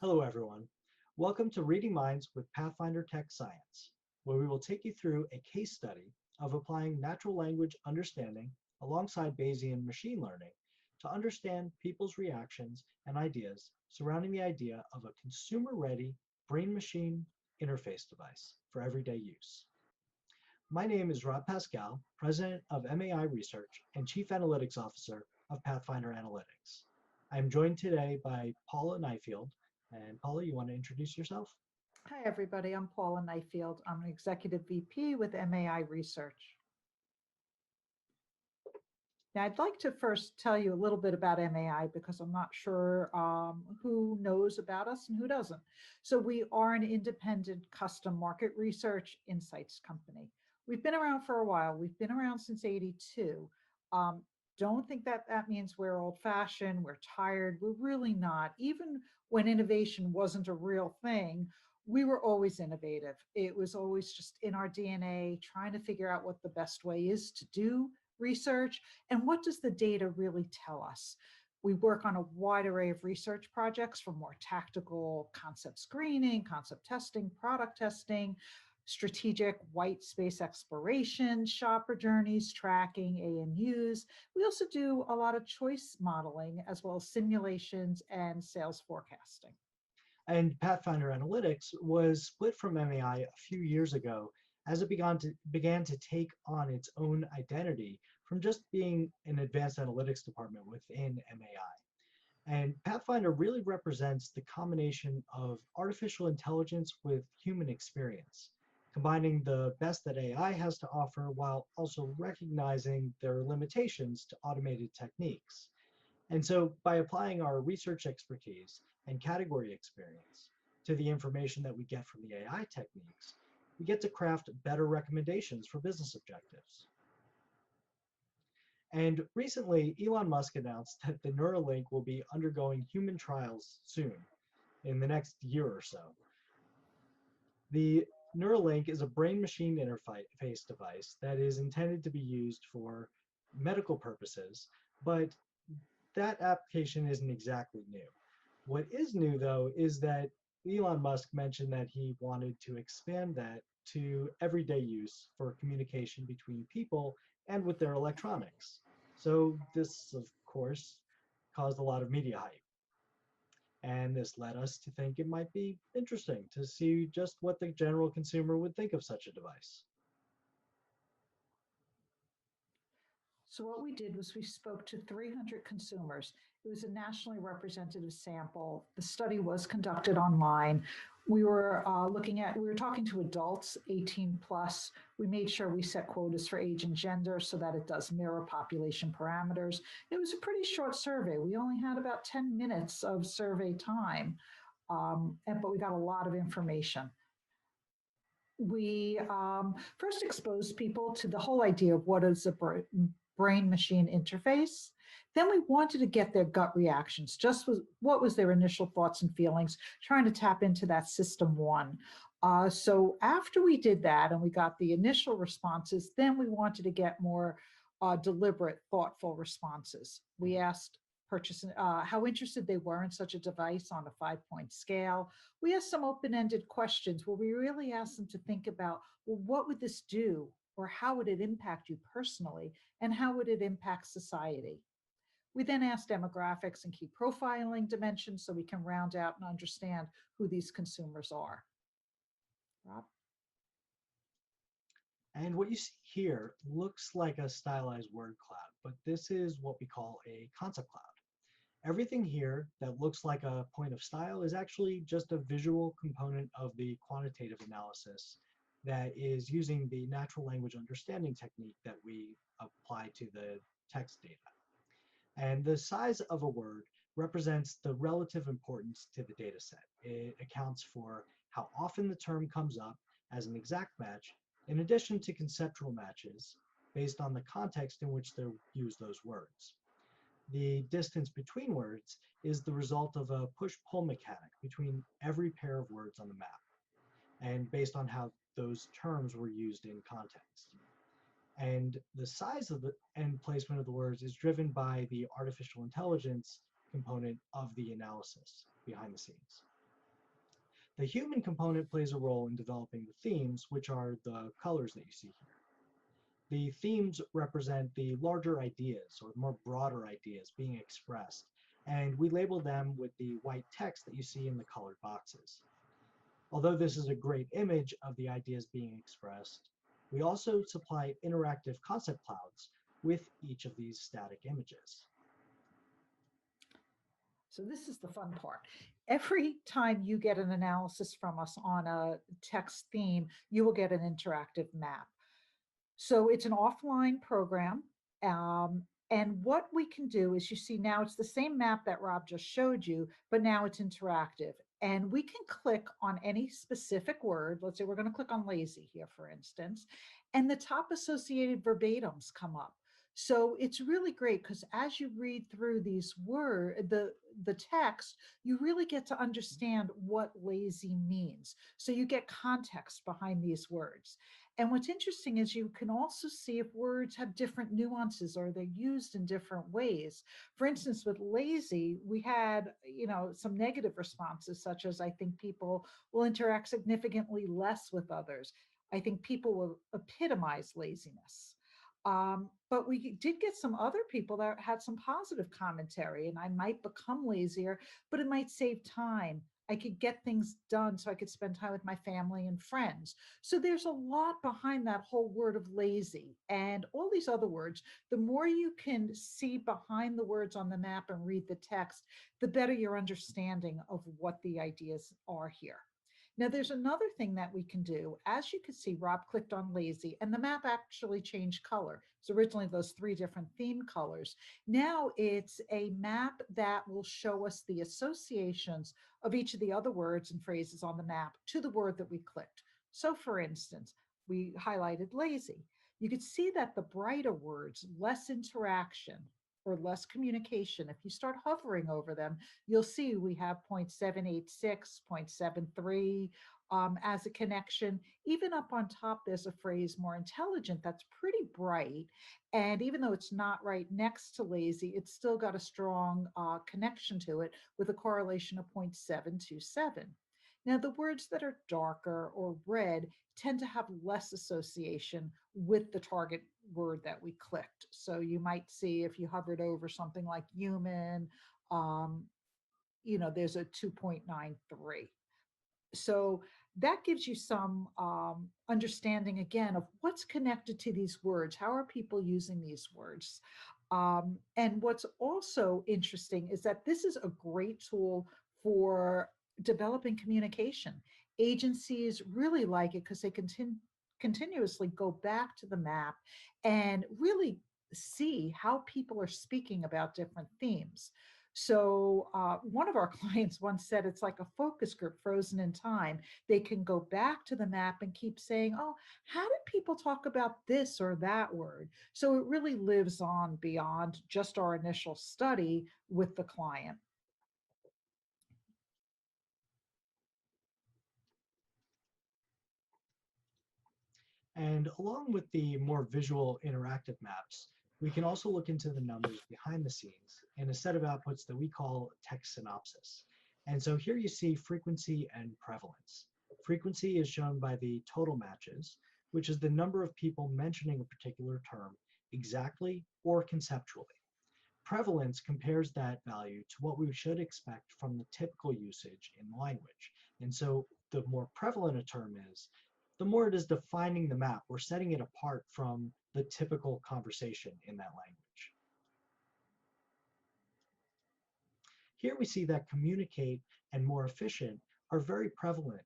Hello, everyone. Welcome to Reading Minds with Pathfinder Tech Science, where we will take you through a case study of applying natural language understanding alongside Bayesian machine learning to understand people's reactions and ideas surrounding the idea of a consumer-ready brain-machine interface device for everyday use. My name is Rob Pascal, President of MAI Research and Chief Analytics Officer of Pathfinder Analytics. I am joined today by Paula Nyfield. And Paula, you want to introduce yourself? Hi, everybody. I'm Paula Nyfield. I'm an Executive VP with MAI Research. Now, I'd like to first tell you a little bit about MAI because I'm not sure who knows about us and who doesn't. So we are an independent custom market research insights company. We've been around for a while. We've been around since '82. Don't think that that means we're old-fashioned, we're tired. We're really not. Even when innovation wasn't a real thing, we were always innovative. It was always just in our DNA, trying to figure out what the best way is to do research and what does the data really tell us. We work on a wide array of research projects from more tactical concept screening, concept testing, product testing, strategic white space exploration, shopper journeys, tracking, AMUs. We also do a lot of choice modeling as well as simulations and sales forecasting. And Pathfinder Analytics was split from MAI a few years ago as it began to take on its own identity from just being an advanced analytics department within MAI. And Pathfinder really represents the combination of artificial intelligence with human experience, combining the best that AI has to offer while also recognizing their limitations to automated techniques. And so by applying our research expertise and category experience to the information that we get from the AI techniques, we get to craft better recommendations for business objectives. And recently, Elon Musk announced that the Neuralink will be undergoing human trials soon, in the next year or so. The Neuralink is a brain-machine interface device that is intended to be used for medical purposes, but that application isn't exactly new. What is new, though, is that Elon Musk mentioned that he wanted to expand that to everyday use for communication between people and with their electronics. So this, of course, caused a lot of media hype. And this led us to think it might be interesting to see just what the general consumer would think of such a device. So what we did was we spoke to 300 consumers. It was a nationally representative sample. The study was conducted online. We were talking to adults 18 plus. We made sure we set quotas for age and gender so that it does mirror population parameters. It was a pretty short survey. We only had about 10 minutes of survey time, but we got a lot of information. We first exposed people to the whole idea of what is a brain-machine interface. Then we wanted to get their gut reactions, what was their initial thoughts and feelings, trying to tap into that system one. So after we did that and we got the initial responses, then we wanted to get more deliberate, thoughtful responses. We asked how interested they were in such a device on a 5-point scale. We asked some open-ended questions where we really asked them to think about, well, what would this do? Or how would it impact you personally? And how would it impact society? We then asked demographics and key profiling dimensions so we can round out and understand who these consumers are. Rob? And what you see here looks like a stylized word cloud, but this is what we call a concept cloud. Everything here that looks like a point of style is actually just a visual component of the quantitative analysis that is using the natural language understanding technique that we apply to the text data. And the size of a word represents the relative importance to the data set. It accounts for how often the term comes up as an exact match, in addition to conceptual matches based on the context in which they use those words. The distance between words is the result of a push-pull mechanic between every pair of words on the map, and based on how those terms were used in context. And the size of the and placement of the words is driven by the artificial intelligence component of the analysis behind the scenes. The human component plays a role in developing the themes, which are the colors that you see here. The themes represent the larger ideas or more broader ideas being expressed, and we label them with the white text that you see in the colored boxes. Although this is a great image of the ideas being expressed, we also supply interactive concept clouds with each of these static images. So this is the fun part. Every time you get an analysis from us on a text theme, you will get an interactive map. So it's an offline program. And what we can do is you see now it's the same map that Rob just showed you, but now it's interactive. And we can click on any specific word. Let's say we're going to click on lazy here, for instance, and the top associated verbatims come up. So it's really great because as you read through these words, the text, you really get to understand what lazy means. So you get context behind these words. And what's interesting is you can also see if words have different nuances or they're used in different ways. For instance, with lazy, we had, some negative responses, such as I think people will interact significantly less with others. I think people will epitomize laziness. But we did get some other people that had some positive commentary, and I might become lazier, but it might save time. I could get things done so I could spend time with my family and friends. So there's a lot behind that whole word of lazy and all these other words. The more you can see behind the words on the map and read the text, the better your understanding of what the ideas are here. Now, there's another thing that we can do. As you can see, Rob clicked on lazy and the map actually changed color. So originally those three different theme colors. Now it's a map that will show us the associations of each of the other words and phrases on the map to the word that we clicked. So for instance, we highlighted lazy. You could see that the brighter words, less interaction or less communication, if you start hovering over them, you'll see we have 0.786, 0.73 as a connection. Even up on top, there's a phrase more intelligent that's pretty bright. And even though it's not right next to lazy, it's still got a strong connection to it with a correlation of 0.727. Now, the words that are darker or red tend to have less association with the target word that we clicked. So you might see if you hovered over something like human, um, there's a 2.93. So that gives you some understanding again of what's connected to these words. How are people using these words? And what's also interesting is that this is a great tool for developing communication. Agencies really like it because they continuously go back to the map and really see how people are speaking about different themes. So, one of our clients once said it's like a focus group frozen in time. They can go back to the map and keep saying, oh, how did people talk about this or that word? So, it really lives on beyond just our initial study with the client. And along with the more visual interactive maps, we can also look into the numbers behind the scenes in a set of outputs that we call text synopsis. And so here you see frequency and prevalence. Frequency is shown by the total matches, which is the number of people mentioning a particular term exactly or conceptually. Prevalence compares that value to what we should expect from the typical usage in the language. And so the more prevalent a term is, the more it is defining the map or setting it apart from the typical conversation in that language. Here we see that communicate and more efficient are very prevalent,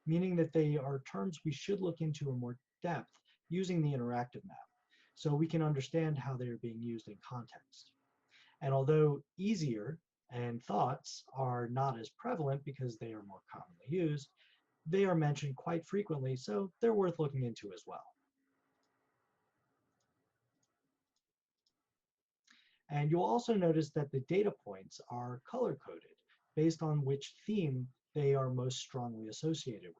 meaning that they are terms we should look into in more depth using the interactive map, so we can understand how they are being used in context. And although easier and thoughts are not as prevalent because they are more commonly used, they are mentioned quite frequently, so they're worth looking into as well. And you'll also notice that the data points are color coded based on which theme they are most strongly associated with.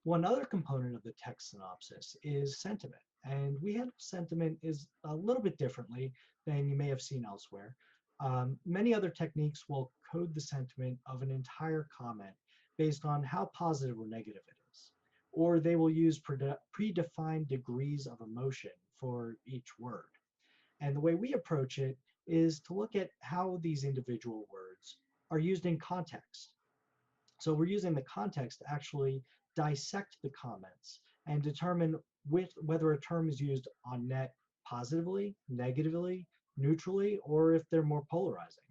One other component of the text synopsis is sentiment, and we handle sentiment is a little bit differently than you may have seen elsewhere. Many other techniques will code the sentiment of an entire comment based on how positive or negative it is. Or they will use predefined degrees of emotion for each word. And the way we approach it is to look at how these individual words are used in context. So we're using the context to actually dissect the comments and determine whether a term is used on net positively, negatively, neutrally, or if they're more polarizing.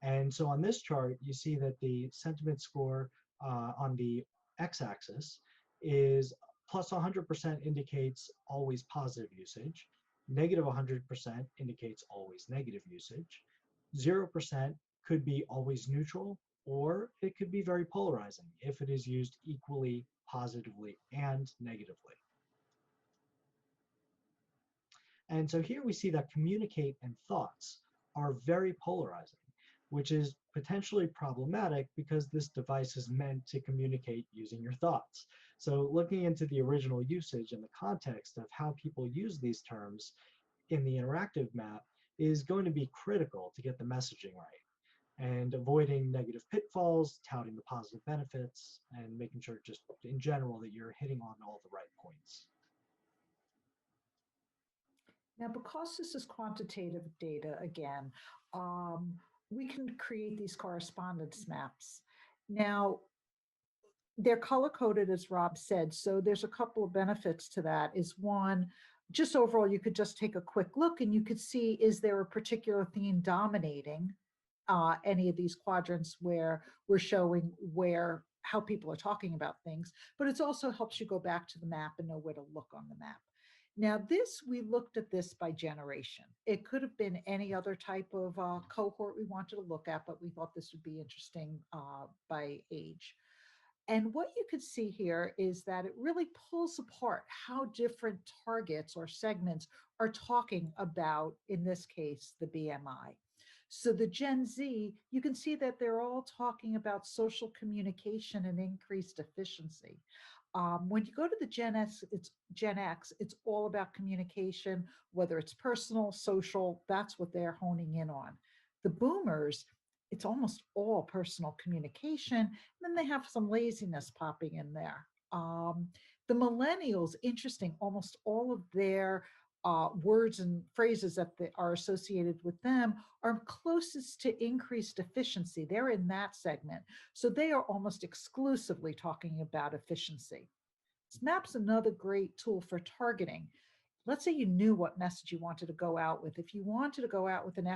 And so on this chart, you see that the sentiment score on the x-axis is plus 100% indicates always positive usage, negative 100% indicates always negative usage, 0% could be always neutral, or it could be very polarizing if it is used equally positively and negatively. And so here we see that communicate and thoughts are very polarizing, which is potentially problematic because this device is meant to communicate using your thoughts. So looking into the original usage and the context of how people use these terms in the interactive map is going to be critical to get the messaging right, and avoiding negative pitfalls, touting the positive benefits, and making sure just in general that you're hitting on all the right points. Now, because this is quantitative data again, um, we can create these correspondence maps. Now, they're color coded, as Rob said. So there's a couple of benefits to that. Is one, just overall, you could just take a quick look and you could see, is there a particular theme dominating any of these quadrants where we're showing where how people are talking about things, but it also helps you go back to the map and know where to look on the map. Now, we looked at this by generation. It could have been any other type of cohort we wanted to look at, but we thought this would be interesting by age. And what you could see here is that it really pulls apart how different targets or segments are talking about, in this case, the BMI. So the Gen Z, you can see that they're all talking about social communication and increased efficiency. When you go to the Gen X, it's all about communication, whether it's personal, social, that's what they're honing in on. The boomers, it's almost all personal communication. And then they have some laziness popping in there. The millennials, interesting, almost all of their words and phrases that are associated with them are closest to increased efficiency. They're in that segment. So they are almost exclusively talking about efficiency. Snap's another great tool for targeting. Let's say you knew what message you wanted to go out with. If you wanted to go out with an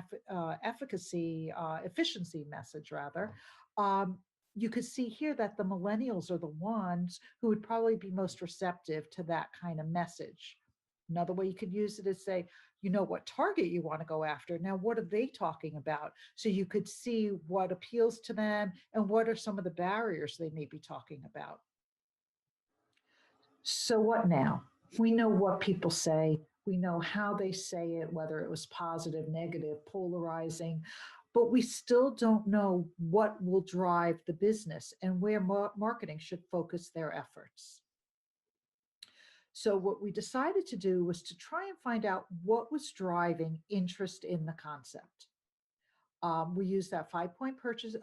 efficiency message, rather, um, you could see here that the millennials are the ones who would probably be most receptive to that kind of message. Another way you could use it is say, you know what target you want to go after. Now, what are they talking about? So you could see what appeals to them and what are some of the barriers they may be talking about. So what now? We know what people say. We know how they say it, whether it was positive, negative, polarizing, but we still don't know what will drive the business and where marketing should focus their efforts. So what we decided to do was to try and find out what was driving interest in the concept. We used that 5-point purchase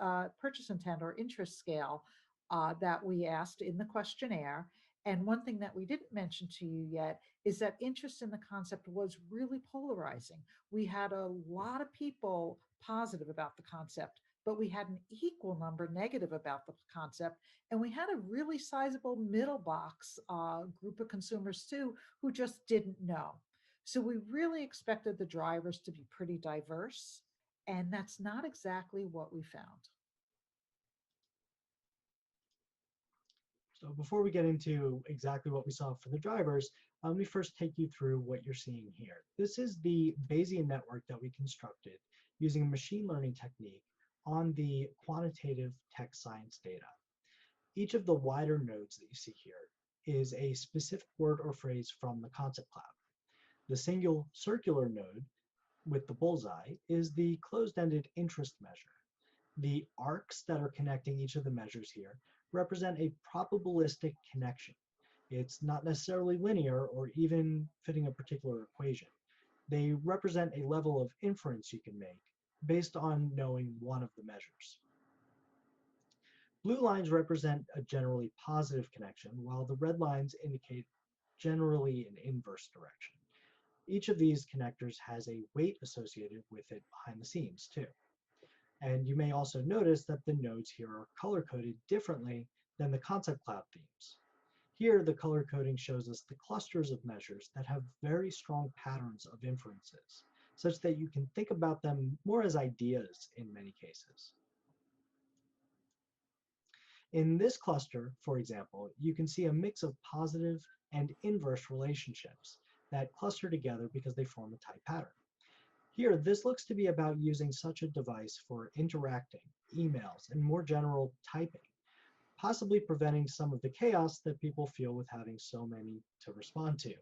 intent or interest scale that we asked in the questionnaire. And one thing that we didn't mention to you yet is that interest in the concept was really polarizing. We had a lot of people positive about the concept, but we had an equal number negative about the concept. And we had a really sizable middle box group of consumers too who just didn't know. So we really expected the drivers to be pretty diverse. And that's not exactly what we found. So before we get into exactly what we saw for the drivers, let me first take you through what you're seeing here. This is the Bayesian network that we constructed using a machine learning technique on the quantitative text science data. Each of the wider nodes that you see here is a specific word or phrase from the concept cloud. The single circular node with the bullseye is the closed-ended interest measure. The arcs that are connecting each of the measures here represent a probabilistic connection. It's not necessarily linear or even fitting a particular equation. They represent a level of inference you can make based on knowing one of the measures. Blue lines represent a generally positive connection, while the red lines indicate generally an inverse direction. Each of these connectors has a weight associated with it behind the scenes too. And you may also notice that the nodes here are color-coded differently than the concept cloud themes. Here, the color coding shows us the clusters of measures that have very strong patterns of inferences, such that you can think about them more as ideas in many cases. In this cluster, for example, you can see a mix of positive and inverse relationships that cluster together because they form a type pattern. Here, this looks to be about using such a device for interacting, emails, and more general typing, possibly preventing some of the chaos that people feel with having so many to respond to.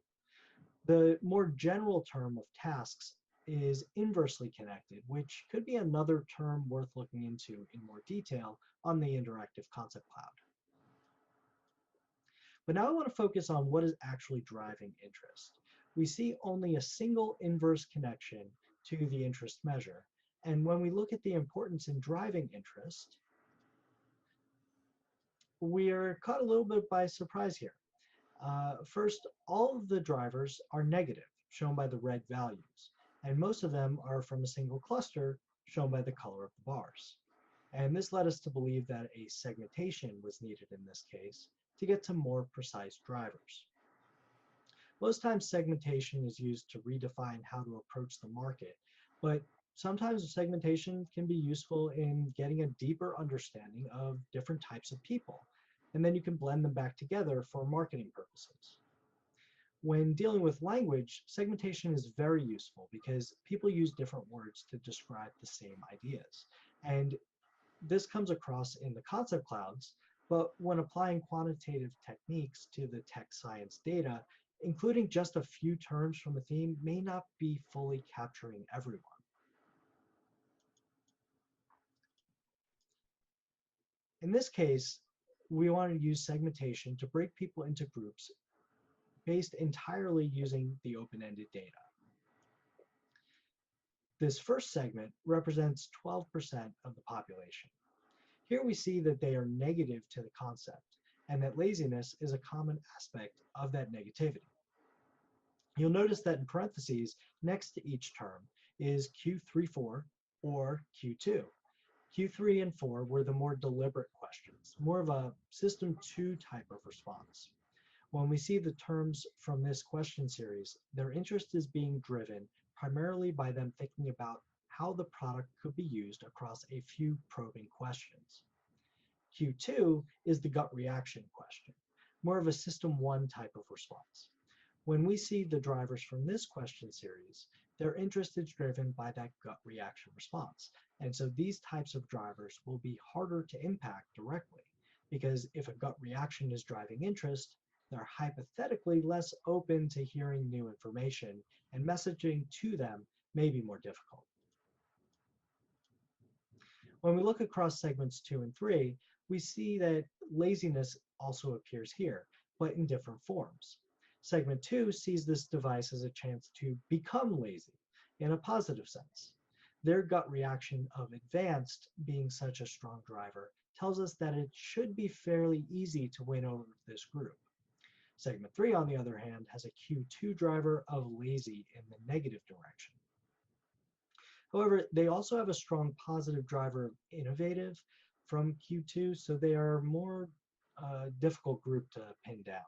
The more general term of tasks is inversely connected, which could be another term worth looking into in more detail on the interactive concept cloud. But now I want to focus on what is actually driving interest. We see only a single inverse connection to the interest measure. And when we look at the importance in driving interest, we're caught a little bit by surprise here. First, all of the drivers are negative, shown by the red values, and most of them are from a single cluster, shown by the color of the bars. And this led us to believe that a segmentation was needed in this case to get to more precise drivers. Most times segmentation is used to redefine how to approach the market, but sometimes segmentation can be useful in getting a deeper understanding of different types of people, and then you can blend them back together for marketing purposes. When dealing with language, segmentation is very useful because people use different words to describe the same ideas. And this comes across in the concept clouds, but when applying quantitative techniques to the tech science data, including just a few terms from a theme may not be fully capturing everyone. In this case, we want to use segmentation to break people into groups based entirely using the open-ended data. This first segment represents 12% of the population. Here we see that they are negative to the concept, and that laziness is a common aspect of that negativity. You'll notice that in parentheses, next to each term is Q34 or Q2. Q3 and 4 were the more deliberate questions, more of a system 2 type of response. When we see the terms from this question series, their interest is being driven primarily by them thinking about how the product could be used across a few probing questions. Q2 is the gut reaction question, more of a system 1 type of response. When we see the drivers from this question series, their interest is driven by that gut reaction response. And so these types of drivers will be harder to impact directly, because if a gut reaction is driving interest, they're hypothetically less open to hearing new information, and messaging to them may be more difficult. When we look across segments 2 and 3, we see that laziness also appears here, but in different forms. Segment 2 sees this device as a chance to become lazy in a positive sense. Their gut reaction of advanced being such a strong driver tells us that it should be fairly easy to win over this group. Segment 3, on the other hand, has a Q2 driver of lazy in the negative direction. However, they also have a strong positive driver of innovative from Q2, so they are a more difficult group to pin down.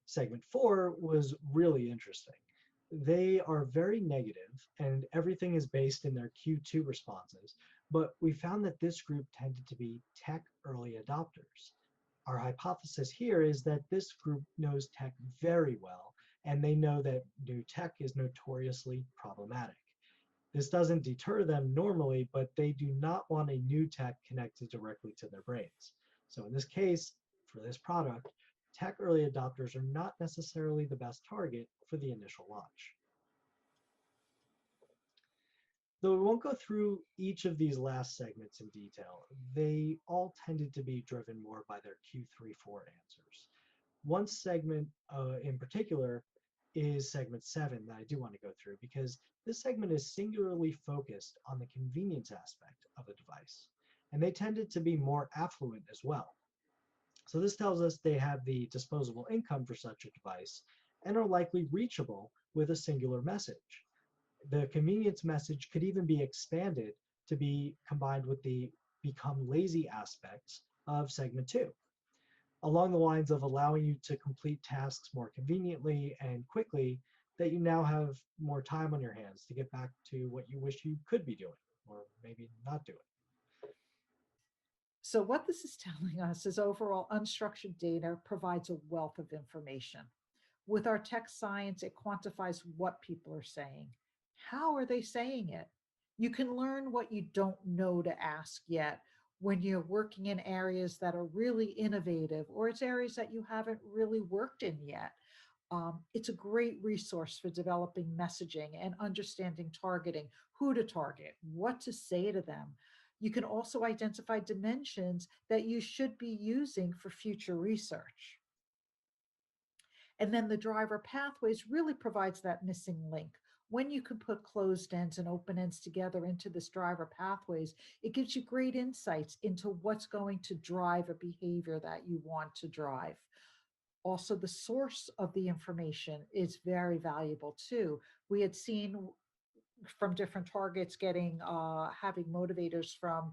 Segment 4 was really interesting. They are very negative, and everything is based in their Q2 responses, but we found that this group tended to be tech early adopters. Our hypothesis here is that this group knows tech very well, and they know that new tech is notoriously problematic. This doesn't deter them normally, but they do not want a new tech connected directly to their brains. So in this case, for this product, tech early adopters are not necessarily the best target for the initial launch. Though we won't go through each of these last segments in detail, they all tended to be driven more by their Q3-4 answers. One segment in particular is segment 7 that I do want to go through because this segment is singularly focused on the convenience aspect of a device. And they tended to be more affluent as well. So this tells us they have the disposable income for such a device and are likely reachable with a singular message. The convenience message could even be expanded to be combined with the become lazy aspects of segment 2, along the lines of allowing you to complete tasks more conveniently and quickly, that you now have more time on your hands to get back to what you wish you could be doing or maybe not doing. So, what this is telling us is overall unstructured data provides a wealth of information. With our text science, it quantifies what people are saying. How are they saying it? You can learn what you don't know to ask yet when you're working in areas that are really innovative or it's areas that you haven't really worked in yet. It's a great resource for developing messaging and understanding targeting, who to target, what to say to them. You can also identify dimensions that you should be using for future research. And then the driver pathways really provides that missing link. When you can put closed ends and open ends together into this driver pathways, it gives you great insights into what's going to drive a behavior that you want to drive. Also, the source of the information is very valuable too. We had seen from different targets getting having motivators from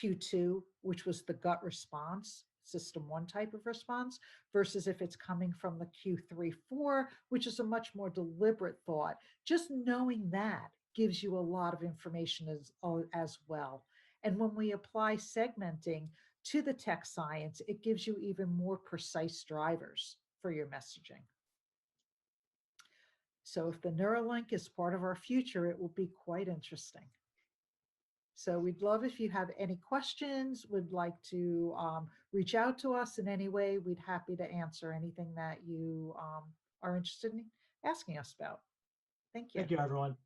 Q2, which was the gut response, system one type of response, versus if it's coming from the Q3, 4, which is a much more deliberate thought. Just knowing that gives you a lot of information as well. And when we apply segmenting to the tech science, it gives you even more precise drivers for your messaging. So if the Neuralink is part of our future, it will be quite interesting. So we'd love if you have any questions, would like to reach out to us in any way. We'd happy to answer anything that you are interested in asking us about. Thank you. Thank you, everyone.